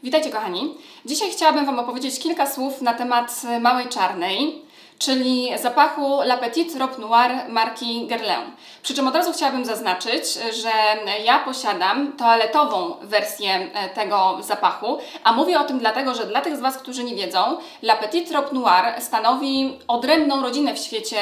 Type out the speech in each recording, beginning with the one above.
Witajcie kochani. Dzisiaj chciałabym Wam opowiedzieć kilka słów na temat Małej Czarnej, czyli zapachu La Petite Robe Noire marki Guerlain. Przy czym od razu chciałabym zaznaczyć, że ja posiadam toaletową wersję tego zapachu, a mówię o tym dlatego, że dla tych z Was, którzy nie wiedzą, La Petite Robe Noire stanowi odrębną rodzinę w świecie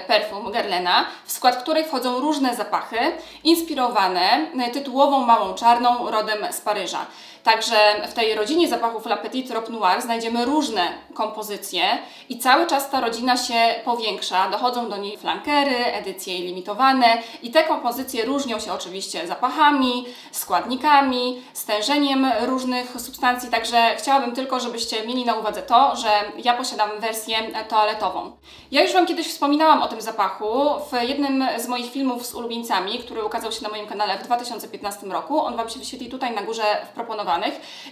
perfum Guerlaina, w skład której wchodzą różne zapachy inspirowane tytułową Małą Czarną rodem z Paryża. Także w tej rodzinie zapachów La Petite Robe Noire znajdziemy różne kompozycje i cały czas ta rodzina się powiększa. Dochodzą do niej flankery, edycje limitowane i te kompozycje różnią się oczywiście zapachami, składnikami, stężeniem różnych substancji. Także chciałabym tylko, żebyście mieli na uwadze to, że ja posiadam wersję toaletową. Ja już Wam kiedyś wspominałam o tym zapachu w jednym z moich filmów z ulubieńcami, który ukazał się na moim kanale w 2015 roku. On Wam się wyświetli tutaj na górze w proponowanych.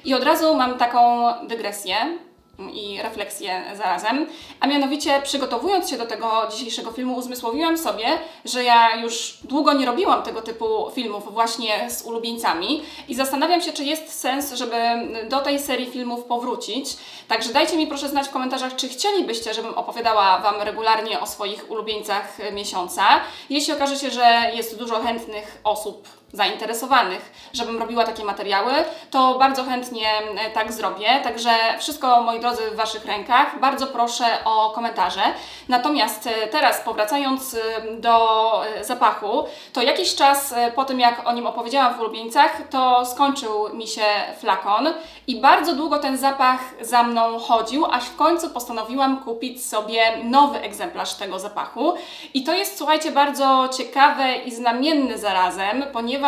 I od razu mam taką dygresję i refleksję zarazem, a mianowicie przygotowując się do tego dzisiejszego filmu uzmysłowiłam sobie, że ja już długo nie robiłam tego typu filmów właśnie z ulubieńcami i zastanawiam się, czy jest sens, żeby do tej serii filmów powrócić. Także dajcie mi proszę znać w komentarzach, czy chcielibyście, żebym opowiadała Wam regularnie o swoich ulubieńcach miesiąca. Jeśli okaże się, że jest dużo chętnych osób zainteresowanych, żebym robiła takie materiały, to bardzo chętnie tak zrobię. Także wszystko, moi drodzy, w Waszych rękach. Bardzo proszę o komentarze. Natomiast teraz, powracając do zapachu, to jakiś czas po tym, jak o nim opowiedziałam w ulubieńcach, to skończył mi się flakon i bardzo długo ten zapach za mną chodził, aż w końcu postanowiłam kupić sobie nowy egzemplarz tego zapachu. I to jest, słuchajcie, bardzo ciekawe i znamienne zarazem, ponieważ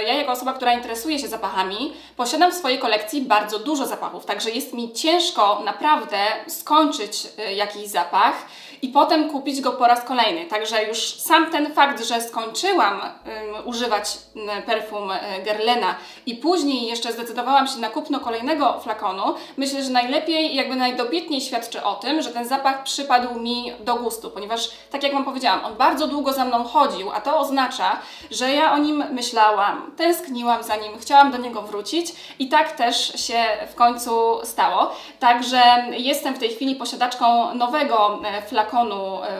ja jako osoba, która interesuje się zapachami, posiadam w swojej kolekcji bardzo dużo zapachów, także jest mi ciężko naprawdę skończyć jakiś zapach i potem kupić go po raz kolejny. Także już sam ten fakt, że skończyłam używać perfum Guerlaina i później jeszcze zdecydowałam się na kupno kolejnego flakonu, myślę, że najlepiej, jakby najdobitniej świadczy o tym, że ten zapach przypadł mi do gustu, ponieważ, tak jak Wam powiedziałam, on bardzo długo za mną chodził, a to oznacza, że ja o nim myślałam, tęskniłam za nim, chciałam do niego wrócić i tak też się w końcu stało. Także jestem w tej chwili posiadaczką nowego flakonu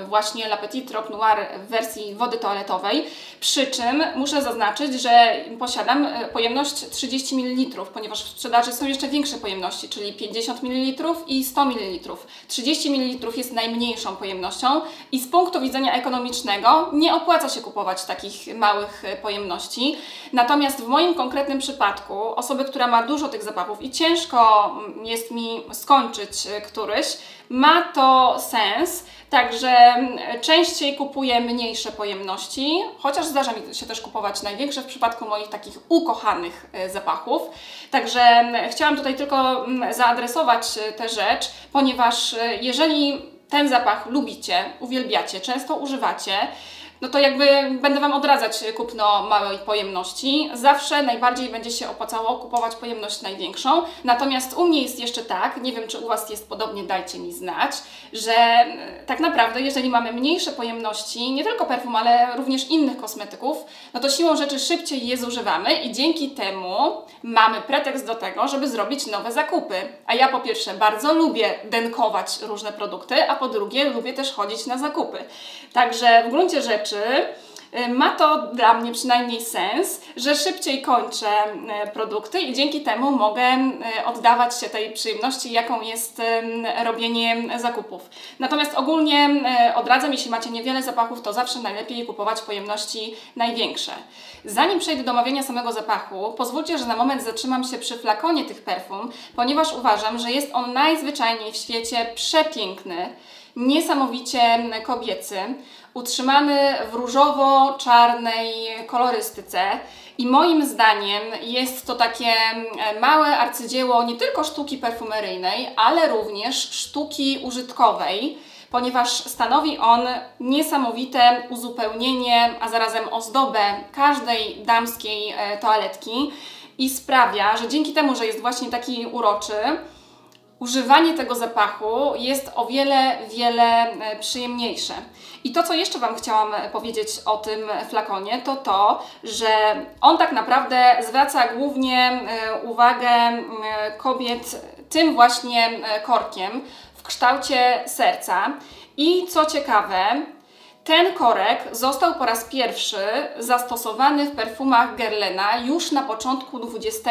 właśnie La Petite Robe Noire w wersji wody toaletowej, przy czym muszę zaznaczyć, że posiadam pojemność 30 ml, ponieważ w sprzedaży są jeszcze większe pojemności, czyli 50 ml i 100 ml. 30 ml jest najmniejszą pojemnością i z punktu widzenia ekonomicznego nie opłaca się kupować takich małych pojemności. Natomiast w moim konkretnym przypadku, osoby, która ma dużo tych zapachów i ciężko jest mi skończyć któryś, ma to sens, także częściej kupuję mniejsze pojemności, chociaż zdarza mi się też kupować największe w przypadku moich takich ukochanych zapachów. Także chciałam tutaj tylko zaadresować tę rzecz, ponieważ jeżeli ten zapach lubicie, uwielbiacie, często używacie, no to jakby będę Wam odradzać kupno małej pojemności. Zawsze najbardziej będzie się opłacało kupować pojemność największą. Natomiast u mnie jest jeszcze tak, nie wiem czy u Was jest podobnie, dajcie mi znać, że tak naprawdę jeżeli mamy mniejsze pojemności, nie tylko perfum, ale również innych kosmetyków, no to siłą rzeczy szybciej je zużywamy i dzięki temu mamy pretekst do tego, żeby zrobić nowe zakupy. A ja po pierwsze bardzo lubię denkować różne produkty, a po drugie lubię też chodzić na zakupy. Także w gruncie rzeczy ma to dla mnie przynajmniej sens, że szybciej kończę produkty i dzięki temu mogę oddawać się tej przyjemności, jaką jest robienie zakupów. Natomiast ogólnie odradzam, jeśli macie niewiele zapachów, to zawsze najlepiej kupować pojemności największe. Zanim przejdę do omawiania samego zapachu, pozwólcie, że na moment zatrzymam się przy flakonie tych perfum, ponieważ uważam, że jest on najzwyczajniej w świecie przepiękny, niesamowicie kobiecy, utrzymany w różowo-czarnej kolorystyce i moim zdaniem jest to takie małe arcydzieło nie tylko sztuki perfumeryjnej, ale również sztuki użytkowej, ponieważ stanowi on niesamowite uzupełnienie, a zarazem ozdobę każdej damskiej toaletki i sprawia, że dzięki temu, że jest właśnie taki uroczy, używanie tego zapachu jest o wiele, wiele przyjemniejsze. I to, co jeszcze Wam chciałam powiedzieć o tym flakonie, to to, że on tak naprawdę zwraca głównie uwagę kobiet tym właśnie korkiem w kształcie serca. I co ciekawe, ten korek został po raz pierwszy zastosowany w perfumach Guerlaina już na początku XX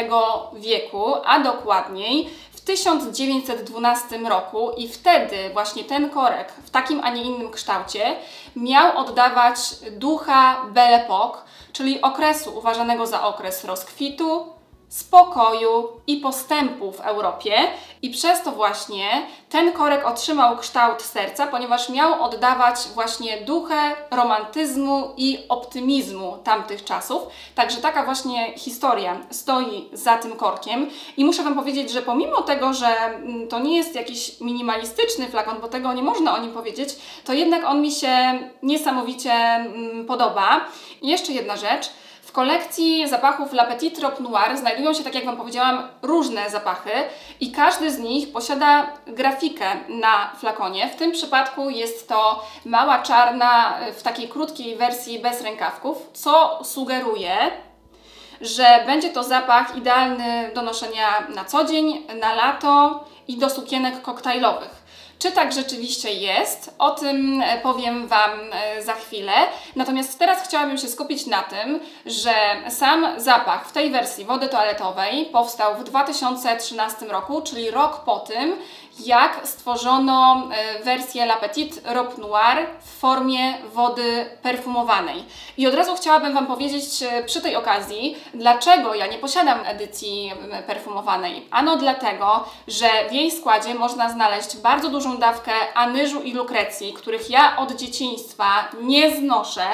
wieku, a dokładniej w 1912 roku i wtedy właśnie ten korek w takim, a nie innym kształcie miał oddawać ducha Belle Époque, czyli okresu uważanego za okres rozkwitu, spokoju i postępu w Europie i przez to właśnie ten korek otrzymał kształt serca, ponieważ miał oddawać właśnie duchę romantyzmu i optymizmu tamtych czasów. Także taka właśnie historia stoi za tym korkiem i muszę Wam powiedzieć, że pomimo tego, że to nie jest jakiś minimalistyczny flakon, bo tego nie można o nim powiedzieć, to jednak on mi się niesamowicie podoba. I jeszcze jedna rzecz. W kolekcji zapachów La Petite Robe Noire znajdują się, tak jak Wam powiedziałam, różne zapachy i każdy z nich posiada grafikę na flakonie. W tym przypadku jest to mała czarna w takiej krótkiej wersji bez rękawków, co sugeruje, że będzie to zapach idealny do noszenia na co dzień, na lato i do sukienek koktajlowych. Czy tak rzeczywiście jest? O tym powiem Wam za chwilę. Natomiast teraz chciałabym się skupić na tym, że sam zapach w tej wersji wody toaletowej powstał w 2013 roku, czyli rok po tym, jak stworzono wersję La Petite Robe Noire w formie wody perfumowanej. I od razu chciałabym Wam powiedzieć przy tej okazji, dlaczego ja nie posiadam edycji perfumowanej. Ano dlatego, że w jej składzie można znaleźć bardzo dużą dawkę anyżu i lukrecji, których ja od dzieciństwa nie znoszę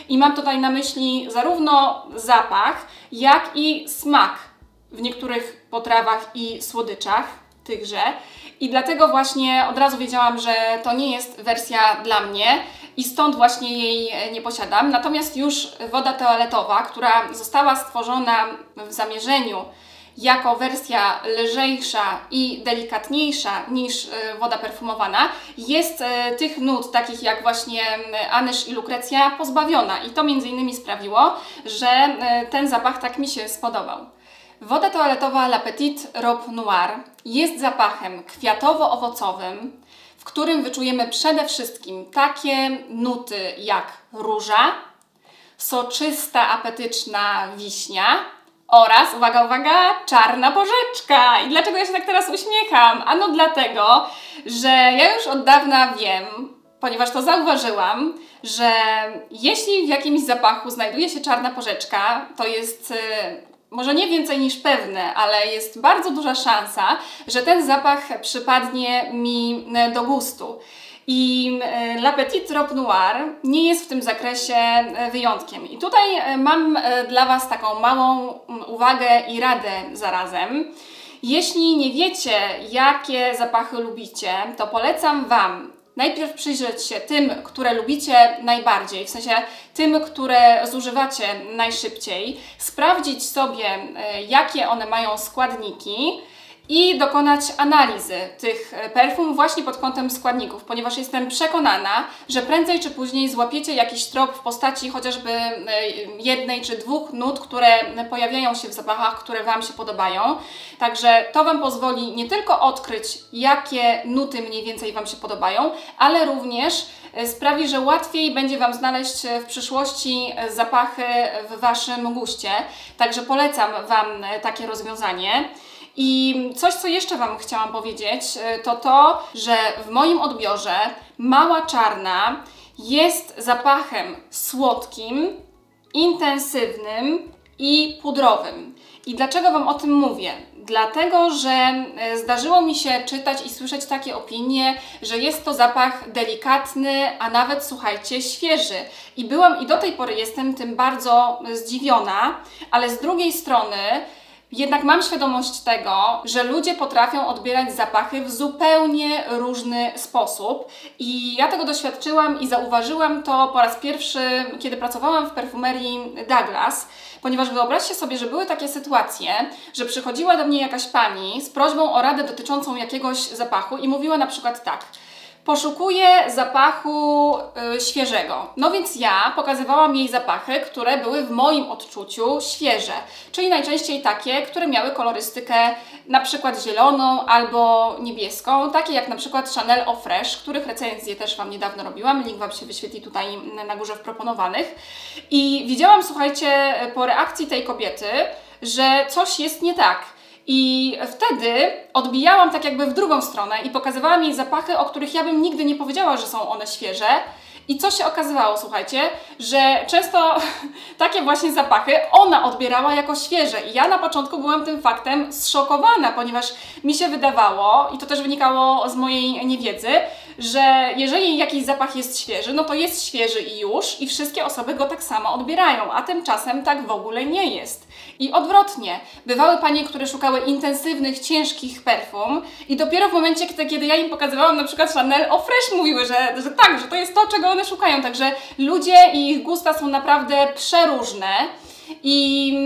i mam tutaj na myśli zarówno zapach, jak i smak w niektórych potrawach i słodyczach tychże. I dlatego właśnie od razu wiedziałam, że to nie jest wersja dla mnie i stąd właśnie jej nie posiadam. Natomiast już woda toaletowa, która została stworzona w zamierzeniu jako wersja lżejsza i delikatniejsza niż woda perfumowana, jest tych nut, takich jak właśnie anyż i lukrecja, pozbawiona. I to między innymi sprawiło, że ten zapach tak mi się spodobał. Woda toaletowa La Petite Robe Noire jest zapachem kwiatowo-owocowym, w którym wyczujemy przede wszystkim takie nuty jak róża, soczysta, apetyczna wiśnia oraz, uwaga, uwaga, czarna porzeczka. I dlaczego ja się tak teraz uśmiecham? Ano dlatego, że ja już od dawna wiem, ponieważ to zauważyłam, że jeśli w jakimś zapachu znajduje się czarna porzeczka, to jest może nie więcej niż pewne, ale jest bardzo duża szansa, że ten zapach przypadnie mi do gustu. I La Petite Robe Noire nie jest w tym zakresie wyjątkiem. I tutaj mam dla Was taką małą uwagę i radę zarazem. Jeśli nie wiecie, jakie zapachy lubicie, to polecam Wam najpierw przyjrzeć się tym, które lubicie najbardziej, w sensie tym, które zużywacie najszybciej, sprawdzić sobie, jakie one mają składniki i dokonać analizy tych perfum właśnie pod kątem składników, ponieważ jestem przekonana, że prędzej czy później złapiecie jakiś trop w postaci chociażby jednej czy dwóch nut, które pojawiają się w zapachach, które Wam się podobają. Także to Wam pozwoli nie tylko odkryć, jakie nuty mniej więcej Wam się podobają, ale również sprawi, że łatwiej będzie Wam znaleźć w przyszłości zapachy w Waszym guście. Także polecam Wam takie rozwiązanie. I coś, co jeszcze Wam chciałam powiedzieć, to to, że w moim odbiorze mała czarna jest zapachem słodkim, intensywnym i pudrowym. I dlaczego Wam o tym mówię? Dlatego, że zdarzyło mi się czytać i słyszeć takie opinie, że jest to zapach delikatny, a nawet, słuchajcie, świeży. I byłam i do tej pory jestem tym bardzo zdziwiona, ale z drugiej strony Jednak mam świadomość tego, że ludzie potrafią odbierać zapachy w zupełnie różny sposób i ja tego doświadczyłam i zauważyłam to po raz pierwszy, kiedy pracowałam w perfumerii Douglas, ponieważ wyobraźcie sobie, że były takie sytuacje, że przychodziła do mnie jakaś pani z prośbą o radę dotyczącą jakiegoś zapachu i mówiła na przykład tak: poszukuję zapachu świeżego. No więc ja pokazywałam jej zapachy, które były w moim odczuciu świeże, czyli najczęściej takie, które miały kolorystykę na przykład zieloną albo niebieską, takie jak na przykład Chanel Eau Fraiche, których recenzję też Wam niedawno robiłam, link Wam się wyświetli tutaj na górze w proponowanych. I widziałam, słuchajcie, po reakcji tej kobiety, że coś jest nie tak. I wtedy odbijałam tak jakby w drugą stronę i pokazywałam jej zapachy, o których ja bym nigdy nie powiedziała, że są one świeże. I co się okazywało, słuchajcie, że często takie właśnie zapachy ona odbierała jako świeże. I ja na początku byłam tym faktem zszokowana, ponieważ mi się wydawało, i to też wynikało z mojej niewiedzy, że jeżeli jakiś zapach jest świeży, no to jest świeży i już, i wszystkie osoby go tak samo odbierają, a tymczasem tak w ogóle nie jest. I odwrotnie, bywały panie, które szukały intensywnych, ciężkich perfum i dopiero w momencie, kiedy ja im pokazywałam na przykład Chanel Eau Fraiche, mówiły, że tak, że to jest to, czego one szukają. Także ludzie i ich gusta są naprawdę przeróżne. I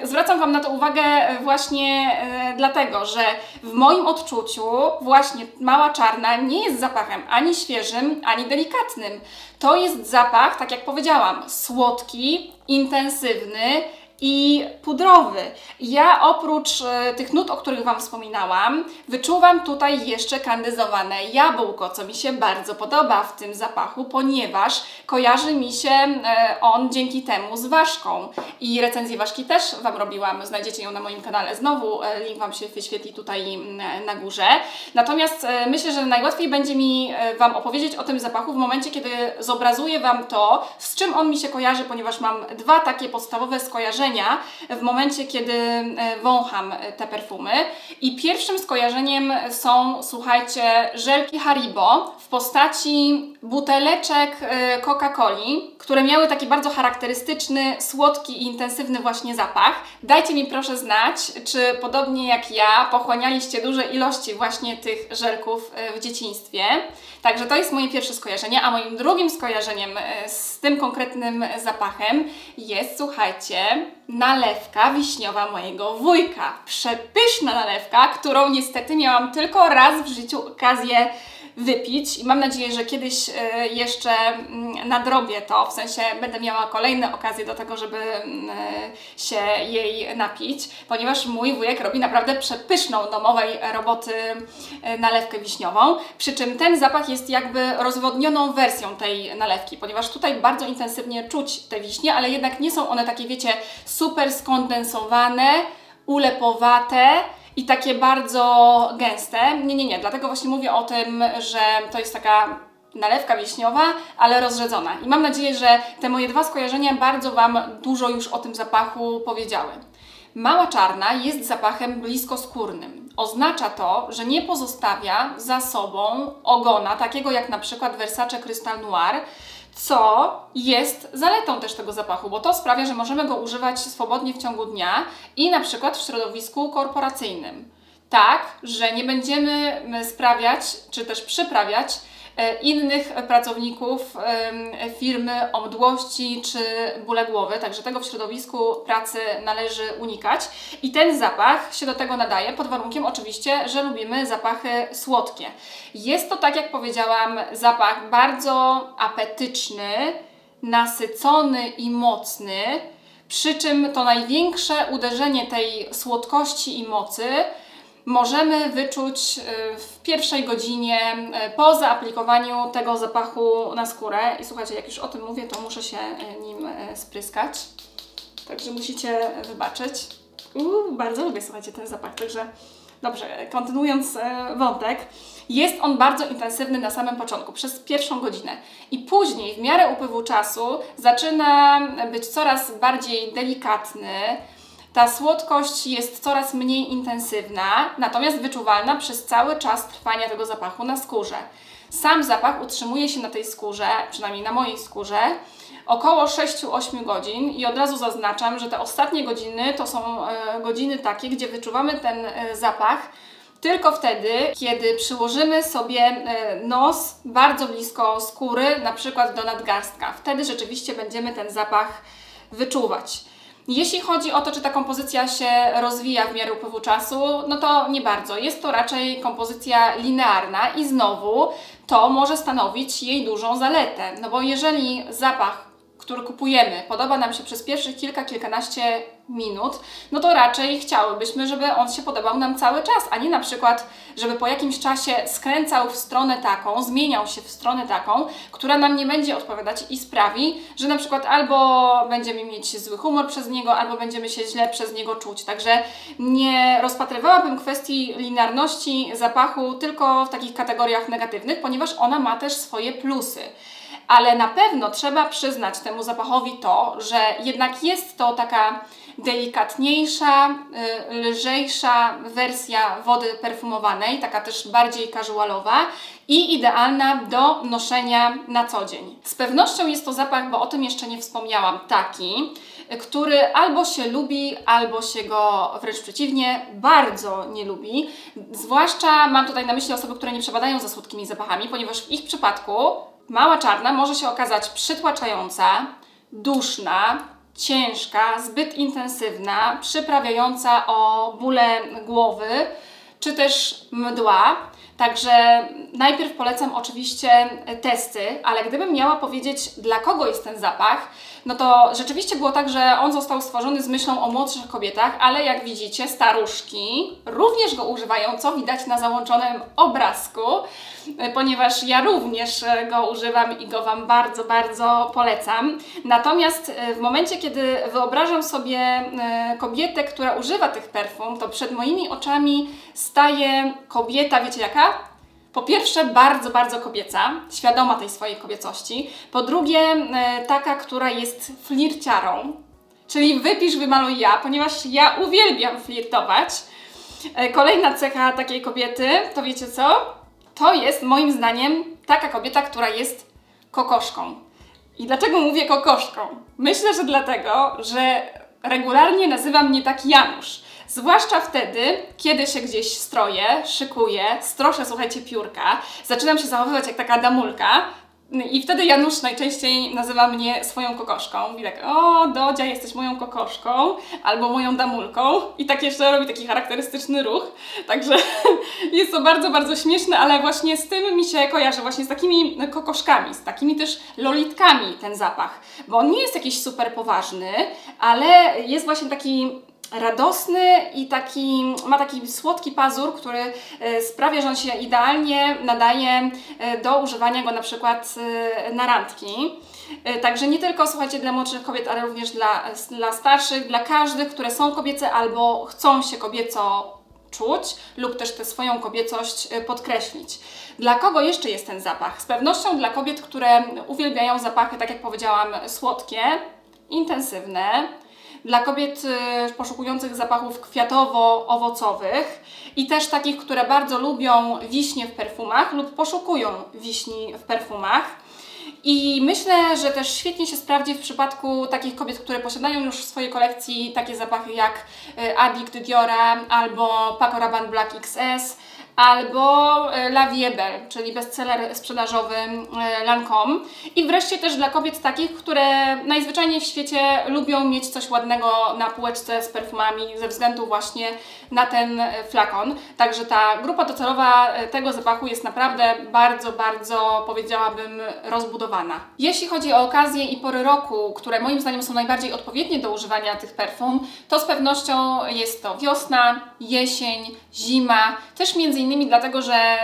zwracam Wam na to uwagę właśnie dlatego, że w moim odczuciu właśnie Mała Czarna nie jest zapachem ani świeżym, ani delikatnym. To jest zapach, tak jak powiedziałam, słodki, intensywny i pudrowy. Ja oprócz tych nut, o których Wam wspominałam, wyczuwam tutaj jeszcze kandyzowane jabłko, co mi się bardzo podoba w tym zapachu, ponieważ kojarzy mi się on dzięki temu z ważką. I recenzję ważki też Wam robiłam, znajdziecie ją na moim kanale. Znowu link Wam się wyświetli tutaj na górze. Natomiast myślę, że najłatwiej będzie mi Wam opowiedzieć o tym zapachu w momencie, kiedy zobrazuję Wam to, z czym on mi się kojarzy, ponieważ mam dwa takie podstawowe skojarzenia w momencie, kiedy wącham te perfumy. I pierwszym skojarzeniem są, słuchajcie, żelki Haribo w postaci buteleczek Coca-Coli, które miały taki bardzo charakterystyczny, słodki i intensywny właśnie zapach. Dajcie mi proszę znać, czy podobnie jak ja pochłanialiście duże ilości właśnie tych żelków w dzieciństwie. Także to jest moje pierwsze skojarzenie, a moim drugim skojarzeniem z tym konkretnym zapachem jest, słuchajcie, nalewka wiśniowa mojego wujka. Przepyszna nalewka, którą niestety miałam tylko raz w życiu okazję wypić i mam nadzieję, że kiedyś jeszcze nadrobię to, w sensie będę miała kolejne okazje do tego, żeby się jej napić, ponieważ mój wujek robi naprawdę przepyszną domowej roboty nalewkę wiśniową, przy czym ten zapach jest jakby rozwodnioną wersją tej nalewki, ponieważ tutaj bardzo intensywnie czuć te wiśnie, ale jednak nie są one takie, wiecie, super skondensowane, ulepowate i takie bardzo gęste. Nie, dlatego właśnie mówię o tym, że to jest taka nalewka wiśniowa, ale rozrzedzona. I mam nadzieję, że te moje dwa skojarzenia bardzo Wam dużo już o tym zapachu powiedziały. Mała Czarna jest zapachem bliskoskórnym. Oznacza to, że nie pozostawia za sobą ogona, takiego jak na przykład Versace Crystal Noir, co jest zaletą też tego zapachu, bo to sprawia, że możemy go używać swobodnie w ciągu dnia i na przykład w środowisku korporacyjnym. Tak, że nie będziemy sprawiać, czy też przyprawiać innych pracowników firmy o mdłości czy bóle głowy, także tego w środowisku pracy należy unikać i ten zapach się do tego nadaje, pod warunkiem oczywiście, że lubimy zapachy słodkie. Jest to, tak jak powiedziałam, zapach bardzo apetyczny, nasycony i mocny, przy czym to największe uderzenie tej słodkości i mocy możemy wyczuć w pierwszej godzinie po zaaplikowaniu tego zapachu na skórę. I słuchajcie, jak już o tym mówię, to muszę się nim spryskać. Także musicie wybaczyć. Bardzo lubię, słuchajcie, ten zapach. Także dobrze, kontynuując wątek. Jest on bardzo intensywny na samym początku, przez pierwszą godzinę. I później, w miarę upływu czasu, zaczyna być coraz bardziej delikatny. Ta słodkość jest coraz mniej intensywna, natomiast wyczuwalna przez cały czas trwania tego zapachu na skórze. Sam zapach utrzymuje się na tej skórze, przynajmniej na mojej skórze, około 6-8 godzin i od razu zaznaczam, że te ostatnie godziny to są godziny takie, gdzie wyczuwamy ten zapach tylko wtedy, kiedy przyłożymy sobie nos bardzo blisko skóry, na przykład do nadgarstka. Wtedy rzeczywiście będziemy ten zapach wyczuwać. Jeśli chodzi o to, czy ta kompozycja się rozwija w miarę upływu czasu, no to nie bardzo. Jest to raczej kompozycja linearna i znowu to może stanowić jej dużą zaletę. No bo jeżeli zapach, który kupujemy, podoba nam się przez pierwszych kilkanaście minut, no to raczej chciałybyśmy, żeby on się podobał nam cały czas, a nie na przykład, żeby po jakimś czasie skręcał w stronę taką, zmieniał się w stronę taką, która nam nie będzie odpowiadać i sprawi, że na przykład albo będziemy mieć zły humor przez niego, albo będziemy się źle przez niego czuć. Także nie rozpatrywałabym kwestii linearności zapachu tylko w takich kategoriach negatywnych, ponieważ ona ma też swoje plusy. Ale na pewno trzeba przyznać temu zapachowi to, że jednak jest to taka delikatniejsza, lżejsza wersja wody perfumowanej, taka też bardziej casualowa i idealna do noszenia na co dzień. Z pewnością jest to zapach, bo o tym jeszcze nie wspomniałam, taki, który albo się lubi, albo się go wręcz przeciwnie, bardzo nie lubi. Zwłaszcza mam tutaj na myśli osoby, które nie przepadają za słodkimi zapachami, ponieważ w ich przypadku mała czarna może się okazać przytłaczająca, duszna, ciężka, zbyt intensywna, przyprawiająca o bóle głowy, czy też mdła. Także najpierw polecam oczywiście testy, ale gdybym miała powiedzieć, dla kogo jest ten zapach, no to rzeczywiście było tak, że on został stworzony z myślą o młodszych kobietach, ale jak widzicie, staruszki również go używają, co widać na załączonym obrazku, ponieważ ja również go używam i go Wam bardzo, bardzo polecam. Natomiast w momencie, kiedy wyobrażam sobie kobietę, która używa tych perfum, to przed moimi oczami staje kobieta, wiecie jaka? Po pierwsze bardzo, bardzo kobieca, świadoma tej swojej kobiecości. Po drugie taka, która jest flirciarą, czyli wypisz, wymaluj ja, ponieważ ja uwielbiam flirtować. Kolejna cecha takiej kobiety, to wiecie co? To jest moim zdaniem taka kobieta, która jest kokoszką. I dlaczego mówię kokoszką? Myślę, że dlatego, że regularnie nazywa mnie tak Janusz. Zwłaszcza wtedy, kiedy się gdzieś stroję, szykuję, stroszę, słuchajcie, piórka, zaczynam się zachowywać jak taka damulka i wtedy Janusz najczęściej nazywa mnie swoją kokoszką. I tak, o Dodzia, jesteś moją kokoszką albo moją damulką i tak jeszcze robi taki charakterystyczny ruch. Także jest to bardzo, bardzo śmieszne, ale właśnie z tym mi się kojarzy, właśnie z takimi kokoszkami, z takimi też lolitkami ten zapach, bo on nie jest jakiś super poważny, ale jest właśnie taki radosny i ma taki słodki pazur, który sprawia, że on się idealnie nadaje do używania go na przykład na randki. Także nie tylko, słuchajcie, dla młodszych kobiet, ale również dla starszych, dla każdych, które są kobiece albo chcą się kobieco czuć lub też tę swoją kobiecość podkreślić. Dla kogo jeszcze jest ten zapach? Z pewnością dla kobiet, które uwielbiają zapachy, tak jak powiedziałam, słodkie, intensywne. Dla kobiet poszukujących zapachów kwiatowo-owocowych i też takich, które bardzo lubią wiśnie w perfumach lub poszukują wiśni w perfumach. I myślę, że też świetnie się sprawdzi w przypadku takich kobiet, które posiadają już w swojej kolekcji takie zapachy jak Addict Diora albo Paco Rabanne Black XS, albo La Vie Belle, czyli bestseller sprzedażowy Lancôme. I wreszcie też dla kobiet takich, które najzwyczajniej w świecie lubią mieć coś ładnego na półeczce z perfumami ze względu właśnie na ten flakon. Także ta grupa docelowa tego zapachu jest naprawdę bardzo, bardzo, powiedziałabym, rozbudowana. Jeśli chodzi o okazje i pory roku, które moim zdaniem są najbardziej odpowiednie do używania tych perfum, to z pewnością jest to wiosna, jesień, zima, też między innymi dlatego, że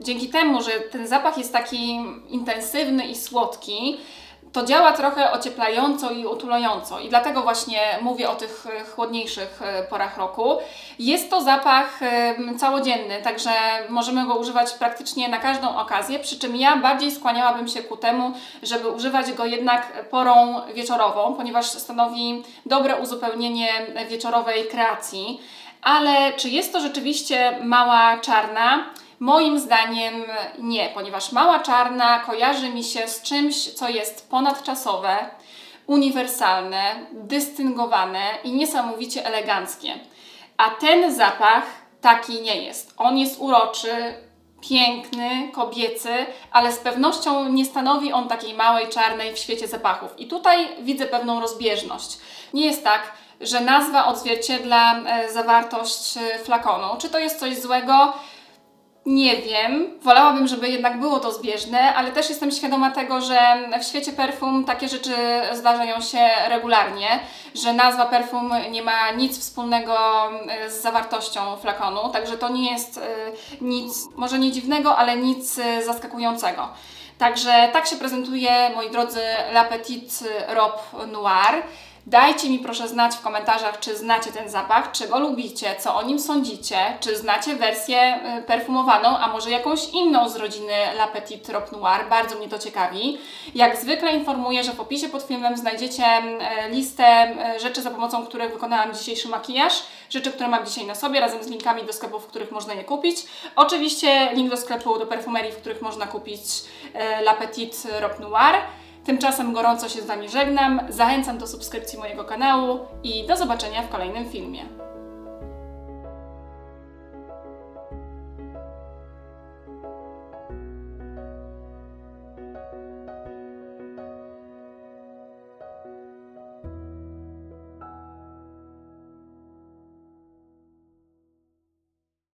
dzięki temu, że ten zapach jest taki intensywny i słodki, to działa trochę ocieplająco i utulająco i dlatego właśnie mówię o tych chłodniejszych porach roku. Jest to zapach całodzienny, także możemy go używać praktycznie na każdą okazję, przy czym ja bardziej skłaniałabym się ku temu, żeby używać go jednak porą wieczorową, ponieważ stanowi dobre uzupełnienie wieczorowej kreacji. Ale czy jest to rzeczywiście mała czarna? Moim zdaniem nie, ponieważ Mała Czarna kojarzy mi się z czymś, co jest ponadczasowe, uniwersalne, dystyngowane i niesamowicie eleganckie. A ten zapach taki nie jest. On jest uroczy, piękny, kobiecy, ale z pewnością nie stanowi on takiej Małej Czarnej w świecie zapachów. I tutaj widzę pewną rozbieżność. Nie jest tak, że nazwa odzwierciedla zawartość flakonu. Czy to jest coś złego? Nie wiem. Wolałabym, żeby jednak było to zbieżne, ale też jestem świadoma tego, że w świecie perfum takie rzeczy zdarzają się regularnie, że nazwa perfum nie ma nic wspólnego z zawartością flakonu, także to nie jest nic, może nie dziwnego, ale nic zaskakującego. Także tak się prezentuje, moi drodzy, La Petite Robe Noire. Dajcie mi proszę znać w komentarzach, czy znacie ten zapach, czy go lubicie, co o nim sądzicie, czy znacie wersję perfumowaną, a może jakąś inną z rodziny La Petite Robe Noire. Bardzo mnie to ciekawi. Jak zwykle informuję, że w opisie pod filmem znajdziecie listę rzeczy, za pomocą których wykonałam dzisiejszy makijaż, rzeczy, które mam dzisiaj na sobie, razem z linkami do sklepów, w których można je kupić. Oczywiście link do sklepu, do perfumerii, w których można kupić La Petite Robe Noire. Tymczasem gorąco się z Wami żegnam, zachęcam do subskrypcji mojego kanału i do zobaczenia w kolejnym filmie.